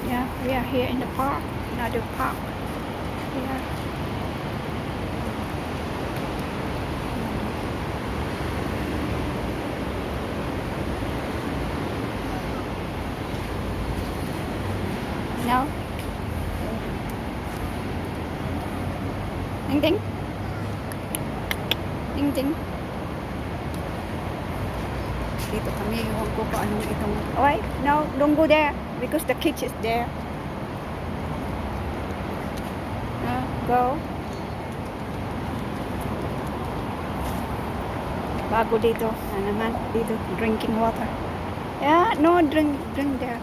Yeah, we are here in the park. Another park. Yeah. No? Ding ding. Ding ding. Dito kami, huwag ko pa anong itong... Okay, no, don't go there because the kids is there. Go. Bago dito. Naman, dito, drinking water. Yeah, no, drink there.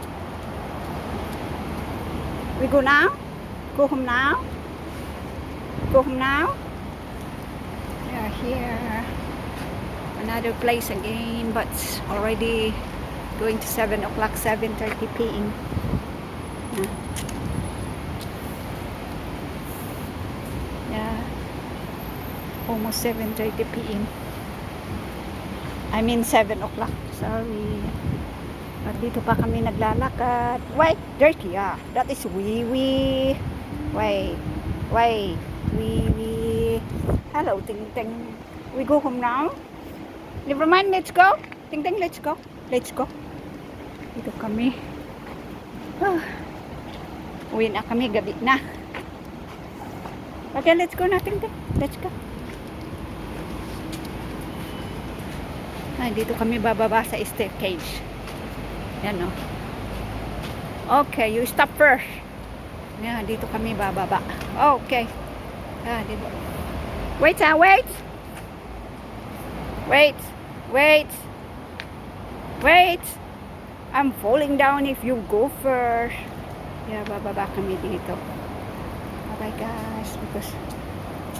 We go now? Go home now? Go home now? We are here. Another place again, but already going to 7 o'clock, 7:30 p.m. Yeah, almost 7:30 p.m. I mean 7 o'clock. Sorry. At dito pa kami naglalakad. Wait, dirty. Yeah, that is wee wee. Wait, wait, wee wee. Hello, Ting Ting. We go home now. Never mind, let's go. Ting Ting, let's go. Let's go. Dito kami. Uwi na kami, gabi na. Okay, let's go na, Ting Ting. Let's go. Ay, dito kami bababa sa staircase. Yan o. Okay, you stop first. Yan, dito kami bababa. Okay. Yan, dito. Wait, wait. Wait. Wait. Wait. I'm falling down if you go first. Yeah, bababa kami dito. Bye-bye guys. Because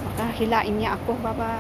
makahilain niya ako. Bye-bye.